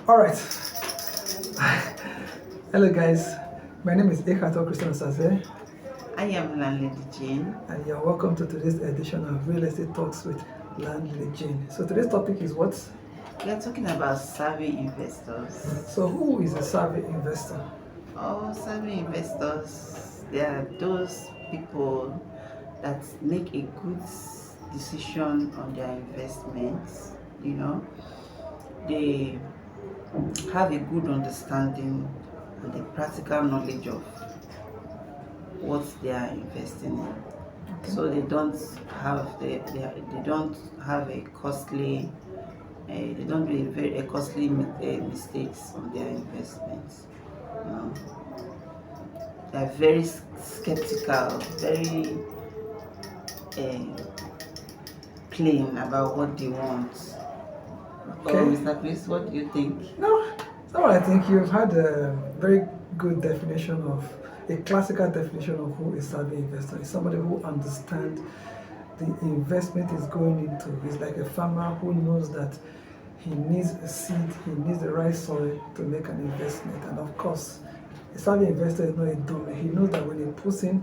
All right. Hello, guys. My name is Ekato Christian Sase, I am Landlady Jane. and you're welcome to today's edition of Real Estate Talks with Landlady Jane. So today's topic is what? We are talking about savvy investors. So who is a savvy investor? Savvy investors, they are those people that make a good decision on their investments. They have a good understanding and a practical knowledge of what they are investing in. Okay. So they don't have they don't have a costly they don't do a costly mistakes on their investments. They are very skeptical, very plain about what they want. Okay. Mr. Chris, what do you think? No, so I think you've had a very good definition of a classical definition of who a savvy investor is. Somebody who understands the investment is going into. He's like a farmer who knows that he needs a seed, he needs the right soil to make an investment. And of course, a savvy investor is not a dummy. He knows that when he puts in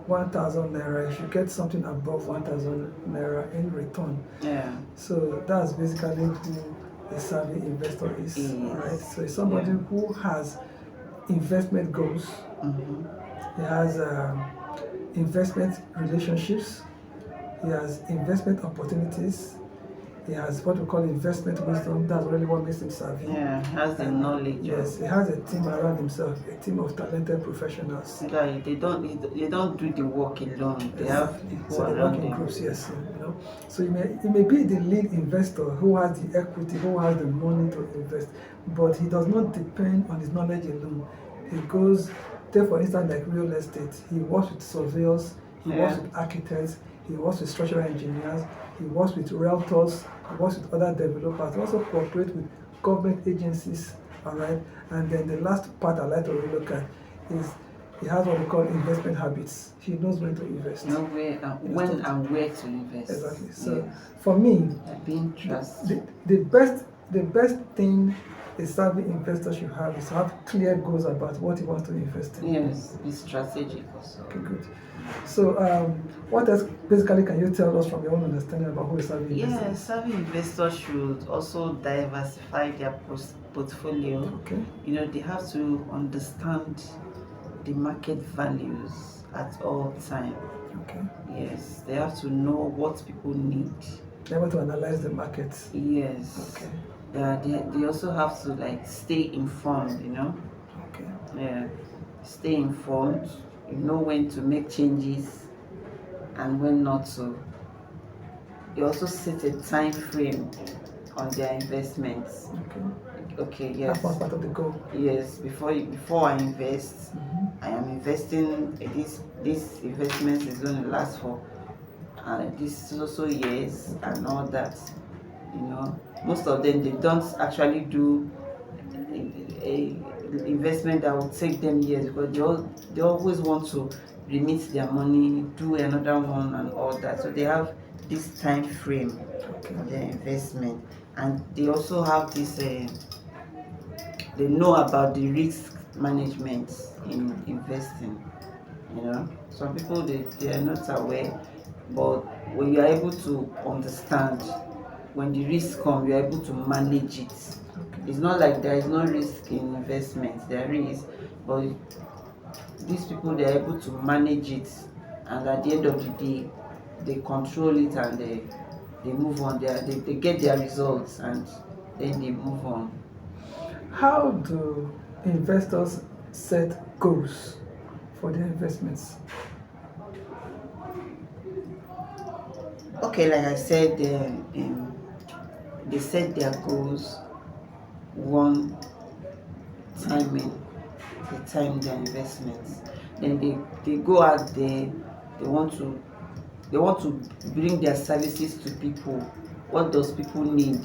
1,000 naira, he should get something above 1,000 naira in return. Yeah. So that's basically who a savvy investor is, right? So it's somebody who has investment goals. Mm-hmm. He has investment relationships. He has investment opportunities. He has what we call investment wisdom. That's really what makes him savvy. Yeah, has the knowledge. Yes, he has a team around himself, a team of talented professionals. Yeah, they don't do the work alone. They have people so they work around in them. groups, yes. So you may be the lead investor who has the equity, who has the money to invest, but he does not depend on his knowledge alone. He goes, take for instance, like real estate. He works with surveyors, he works with architects, he works with structural engineers, he works with realtors, he works with other developers. He also cooperates with government agencies, all right? And then the last part I like to really look at is he has what we call investment habits. He knows when to invest. Know where when and where to invest. Exactly. So for me, being trusted. the best thing a savvy investor should have is to have clear goals about what he wants to invest in. Yes, be strategic also. Okay, good. So, what else basically can you tell us from your own understanding about who a savvy investor is? Savvy investors should also diversify their portfolio. Okay. They have to understand the market values at all time. Okay. Yes, they have to know what people need. They want to analyze the market. Yes. Okay. They also have to stay informed. Okay. Yeah, stay informed. Know when to make changes and when not to. They also set a time frame on their investments. Okay, yes. That's one part of the goal. Yes, before I invest, I am investing this investment is going to last for this so years and all that. Most of them, they don't actually do a investment that will take them years, because they always want to remit their money, do another one and all that. So they have this time frame for their investment, and they also have this they know about the risk management in investing. Some people they are not aware, but when you are able to understand when the risk comes, you are able to manage it. It's not like there is no risk in investment. There is, but these people, they are able to manage it, and at the end of the day, they control it and they move on. They get their results and then they move on. How do investors set goals for their investments? Okay, like I said, they set their goals. One, timing, they time their investments. Then they go out there. They want to bring their services to people. What does people need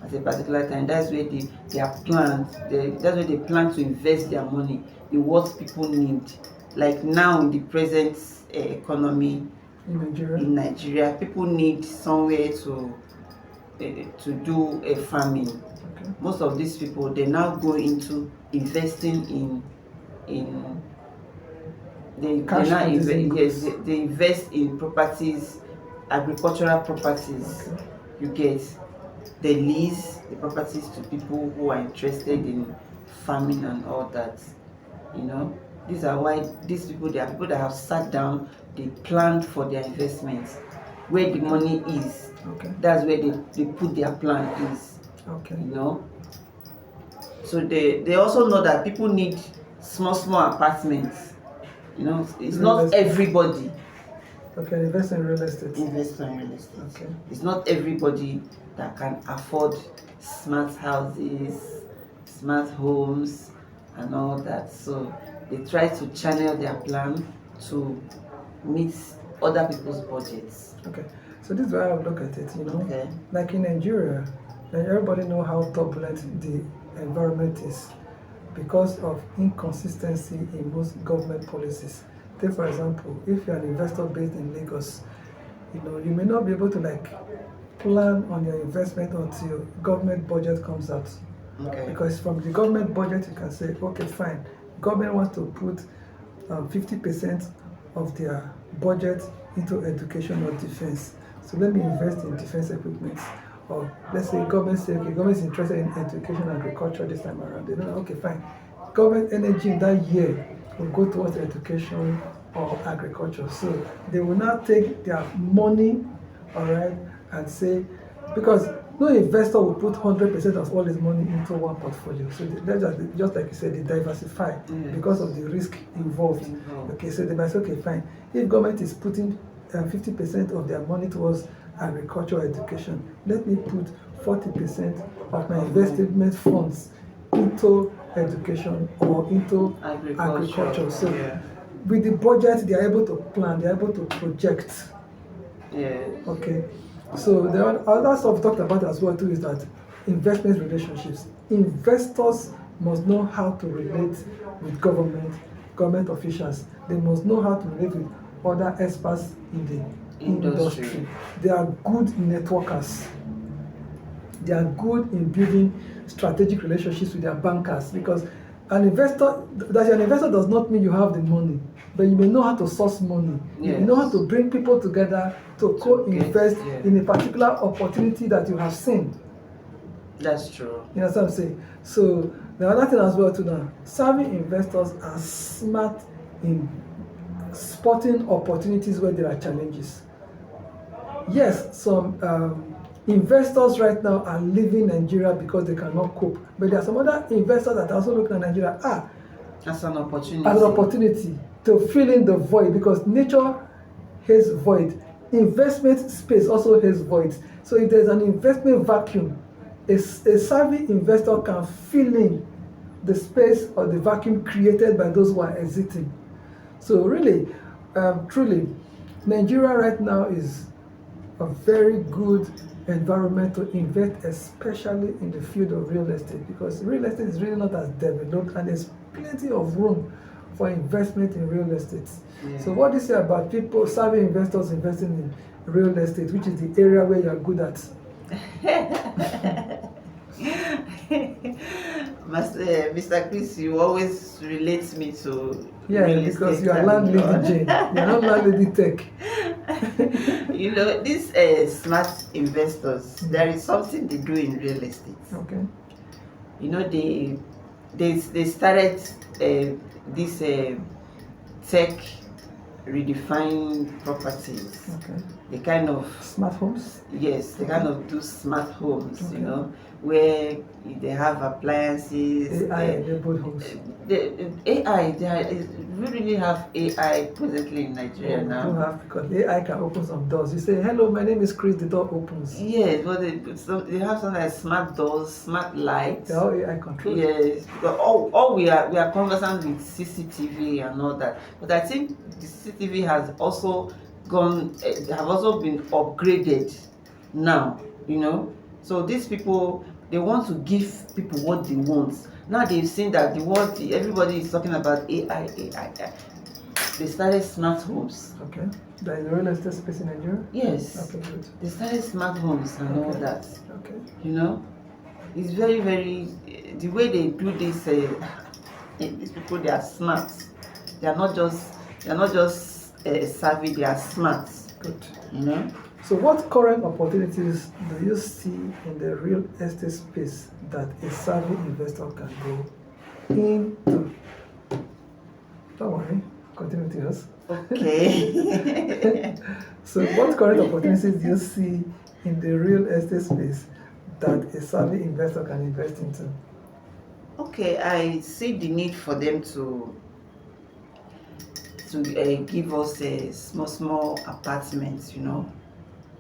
at a particular time? That's where their plans. That's where they plan to invest their money in what people need. Like now in the present economy in Nigeria, people need somewhere to do a farming. Okay. most of these people, they now go into investing in Cash producing goods. they invest in properties, agricultural properties. Okay. You get, they lease the properties to people who are interested in farming and all that. You know, these are why these people, they are people that have sat down, they planned for their investments. Where the money is, Okay. that's where they put their plan is. Okay. You know, so they also know that people need small apartments. You know, it's Real not estate. everybody Okay, invest in real estate. invests in real estate. Okay. It's not everybody that can afford smart houses, smart homes, and all that. So they try to channel their plan to meet other people's budgets. Okay. So this is why I would look at it, you know. Okay. Like in Nigeria, everybody know how turbulent the environment is because of inconsistency in most government policies. Take for example, if you're an investor based in Lagos, you know, you may not be able to like plan on your investment until government budget comes out. Okay. Because from the government budget, you can say, okay, fine, government wants to put 50% of their budget into education or defense. So let me invest in defense equipment. Or let's say government say, okay, government is interested in education and agriculture this time around. They know, okay, fine. Government energy in that year will go towards education or agriculture. So they will now take their money, all right, and say, because no investor will put 100% of all his money into one portfolio. So they just like you said, they diversify because of the risk involved. Okay, so they might say, okay, fine. If government is putting 50% of their money towards agriculture or education, let me put 40% of my investment funds into education or into agriculture. So with the budget, they are able to plan, they are able to project. Yeah. Okay. So the other stuff we talked about as well too is that investment relationships. Investors must know how to relate with government officials. They must know how to relate with other experts in the industry. They are good networkers. They are good in building strategic relationships with their bankers, because an investor does not mean you have the money, but you may know how to source money. Yes. You know how to bring people together to co-invest in a particular opportunity that you have seen. That's true. You know what I'm saying? So the other thing as well too now, savvy investors are smart in spotting opportunities where there are challenges. Yes, some investors right now are leaving Nigeria because they cannot cope, but there are some other investors that are also looking at Nigeria as an opportunity to fill in the void, because nature hates void. Investment space also hates void. So if there's an investment vacuum, a savvy investor can fill in the space or the vacuum created by those who are exiting. So really, truly, Nigeria right now is a very good environment to invest, especially in the field of real estate, because real estate is really not as developed and there's plenty of room for investment in real estate. Yeah. So what do you say about people, savvy investors investing in real estate, which is the area where you're good at? Mr. Chris, you always relate me to real because you are landlady Jane. You're not landlady tech. You know, these smart investors, there is something they do in real estate. Okay. You know, they started this tech redefined properties. Okay. They kind of smart homes. Yes, they kind of do smart homes. Okay. You know, where they have appliances. AI-enabled homes. The AI, we really have AI presently in Nigeria now. We do have, because AI can open some doors. You say, "Hello, my name is Chris." The door opens. Yes, but they have something like smart doors, smart lights. They're all AI controlled. Yes, because all we are conversant with CCTV and all that. But I think the CCTV has also have also been upgraded now. You know, so these people, they want to give people what they want. Now they've seen that everybody is talking about AI. They started smart homes. Okay. There is a real estate space in Nigeria? Yes. Okay, good. They started smart homes and all that. Okay. You know? it's very, very, the way they do this, these people, they are smart. They are not just savvy, they are smart, Good. you know. So what current opportunities do you see in the real estate space that a savvy investor can go into? Don't worry, continue to us. Okay. So what current opportunities do you see in the real estate space that a savvy investor can invest into? Okay, I see the need for them to give us a small apartments, you know,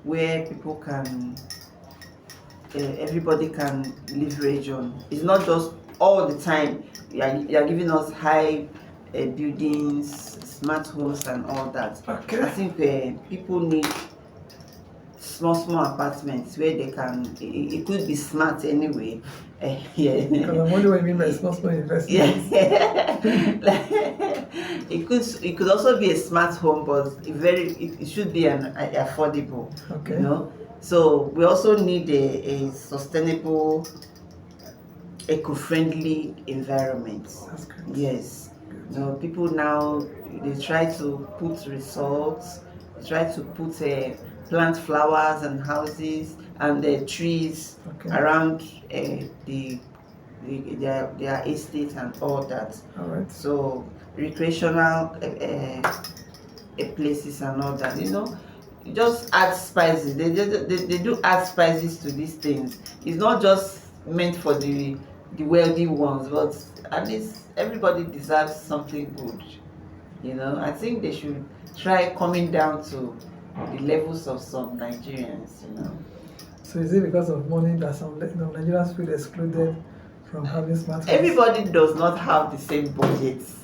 where people can, everybody can leverage on. It's not just all the time you are giving us high buildings, smart homes, and all that. Okay. I think people need small apartments where they can. It could be smart anyway. Yeah. Because I'm wondering what you mean by small investment. Yeah. It could also be a smart home, but it should be an affordable. Okay. You know. So we also need a sustainable, eco-friendly environment. That's great. Yes. You know, people now, they try to put resorts, they try to put plant flowers and houses and trees Okay. around their estate and all that. All right. So recreational places and all that, you know, you just add spices. They do add spices to these things. It's not just meant for the wealthy ones, but at least everybody deserves something good. You know, I think they should try coming down to the levels of some Nigerians, you know. So is it because of money that some Nigerians feel excluded from having smart homes? Everybody does not have the same budgets.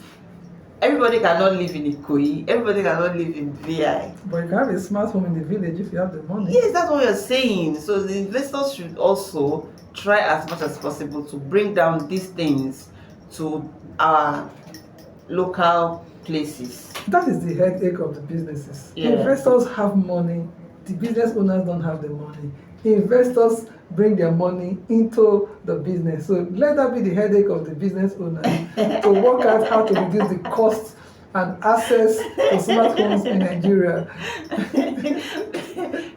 Everybody cannot live in Ikoyi. Everybody cannot live in VI. But you can have a smart home in the village if you have the money. Yes, that's what you're saying. So the investors should also try as much as possible to bring down these things to our local places. That is the headache of the businesses. Yeah. Investors have money, the business owners don't have the money. Investors bring their money into the business. So let that be the headache of the business owner to work out how to reduce the cost and access to smart homes in Nigeria.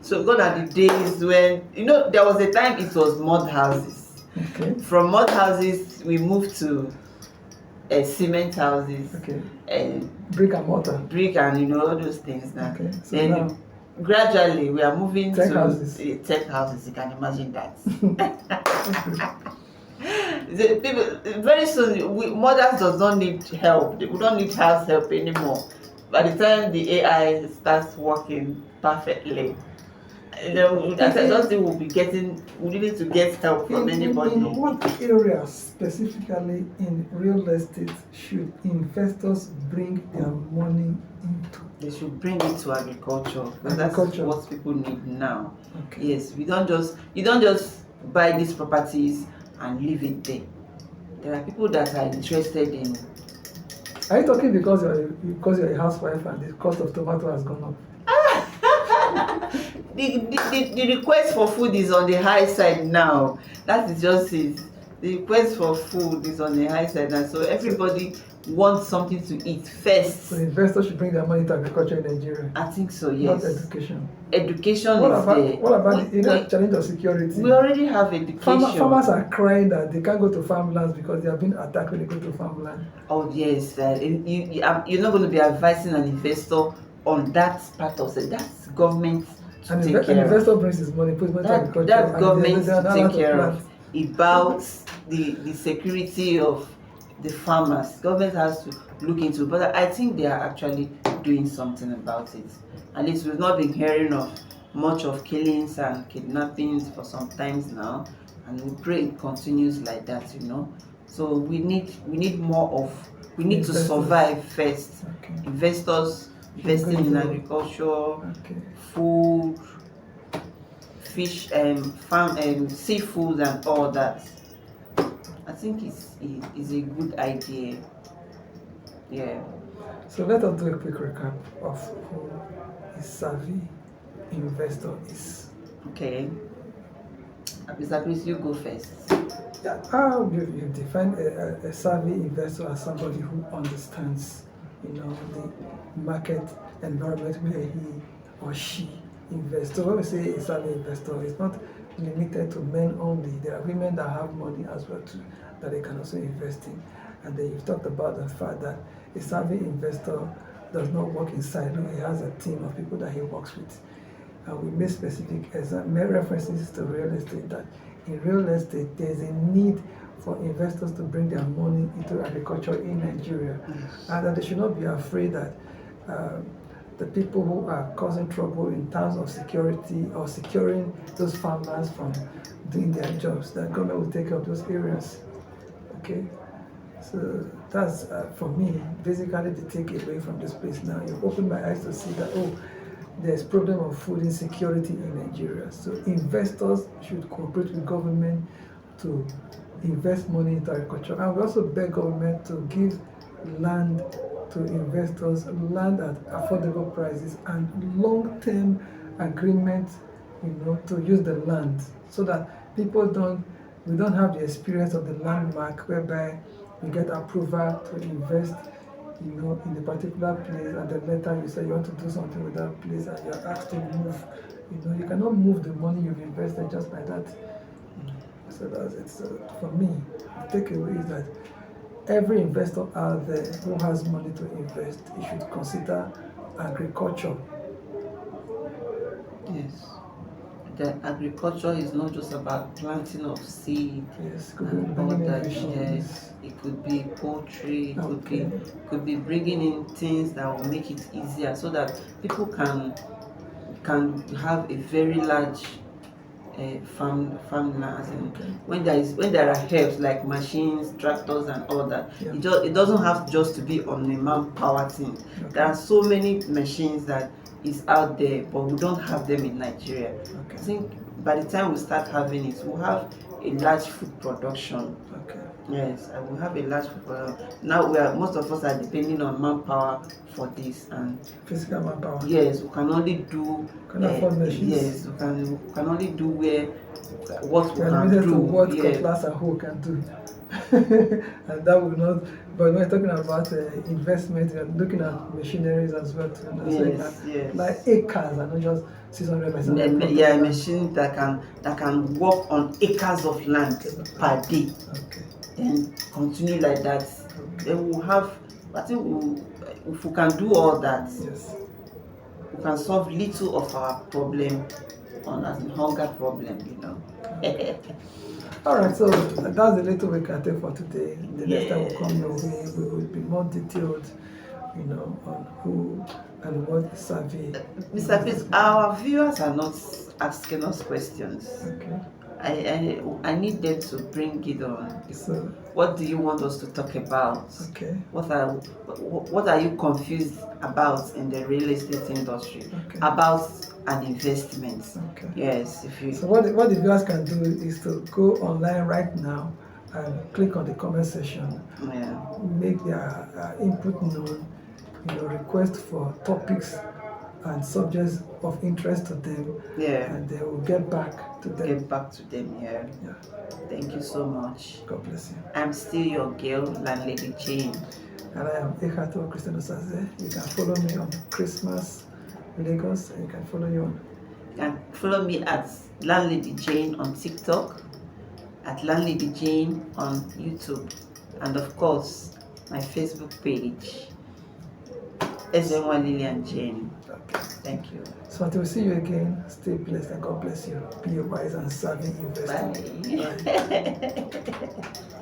So gone are the days when, you know, there was a time it was mud houses. Okay. From mud houses we moved to cement houses. Okay. And brick and mortar. Brick and, you know, all those things now. Okay. So then now, gradually we are moving tech to houses. Tech houses. You can imagine that. The people, very soon, mothers does not need help. We don't need house help anymore. By the time the AI starts working perfectly, I don't think we need to get help from anybody. In what areas specifically in real estate should investors bring their money into? They should bring it to agriculture, because that's Agriculture. what people need now. Okay. Yes, you don't just buy these properties and leave it there. There are people that are interested in. Are you talking because you're a housewife and the cost of tomato has gone up? The request for food is on the high side now. That is just it. The request for food is on the high side now. So everybody wants something to eat first. So investors should bring their money to agriculture in Nigeria. I think so, yes. Not education. Education What is about there. what about the challenge of security? We already have education. Farmers are crying that they can't go to farmlands because they are being attacked when they go to farmland. Oh yes, you're not going to be advising an investor on that part of it. That's government to And take an care of. investor brings his money, puts money to agriculture. That's and government they are to allowed take care plant. of. About the security of the farmers. Government has to look into, but I think they are actually doing something about it. At least we've not been hearing of much of killings and kidnappings for some times now, and we pray it continues like that, you know. So we need more of, we need to survive first. Okay. Investors investing in agriculture, Okay. food, fish, farm, seafood and all that. I think it's a good idea. Yeah. So let us do a quick recap of who a savvy investor is. Okay. Mr. Chris, you go first. Yeah, how you define a savvy investor as somebody who understands, the market environment where he or she invests. So when we say a savvy investor, it's not limited to men only. There are women that have money as well too that they can also invest in. And then you've talked about the fact that a savvy investor does not work in silo. He has a team of people that he works with. And we made made references to real estate, that in real estate there's a need for investors to bring their money into agriculture in Nigeria, and that they should not be afraid that the people who are causing trouble in terms of security or securing those farmers from doing their jobs, that government will take care of those areas. Okay, so that's for me basically the takeaway from this place. Now you've opened my eyes to see that there's problem of food insecurity in Nigeria. So investors should cooperate with government to invest money into agriculture. And we also beg government to give land to investors, land at affordable prices and long-term agreement, to use the land, so that we don't have the experience of the landmark whereby you get approval to invest in a particular place, and then later you say you want to do something with that place and you're asked to move. You cannot move the money you've invested just like that. So that's it. So for me, the takeaway is that every investor out there who has money to invest, he should consider agriculture. Yes. The agriculture is not just about planting of seed. Yes, and all that. Yes, it could be poultry. It could be bringing in things that will make it easier, so that people can have a very large farmlands. And when there are helps like machines, tractors, and all that, it doesn't have just to be on a manpower thing. There are so many machines that is out there, but we don't have them in Nigeria. I think by the time we start having it, we'll have a large food production. Yes, and we have a large food production. Now most of us are depending on manpower for this, and physical manpower. Yes, we can only do. Afford machines. Yes, we can only do what we can do. To what cutlass and hoe can do. And that will not. But when we're talking about investment, we're looking at machineries as well too. Yes. Like acres and not just 600. Yeah, a machine that can work on acres of land per day. Then continue like that. Then we'll have. I think if we can do all that, we can solve little of our problem, as in hunger problem. All right, so that's the little we can take for today. The next time we come your way, we will be more detailed, on who and what is savvy. Mr. Chris, our viewers are not asking us questions. Okay. I need them to bring it on. So, what do you want us to talk about? Okay. What are you confused about in the real estate industry? About an investment? Yes. So what the viewers can do is to go online right now and click on the comment section. Make their input known. Request for topics and subjects of interest to them. And they will get back to them. Yeah. Thank you so much. God bless you. I'm still your girl, Landlady Jane. And I am Ekato Christian Osaze. You can follow me on Christmas Lagos, and you can follow me at Landlady Jane on TikTok, at Landlady Jane on YouTube, and of course my Facebook page, SN1 Lillian Jane. Thank you. So until we see you again, stay blessed and God bless you. Be a wise and savvy investor. Bye. Bye.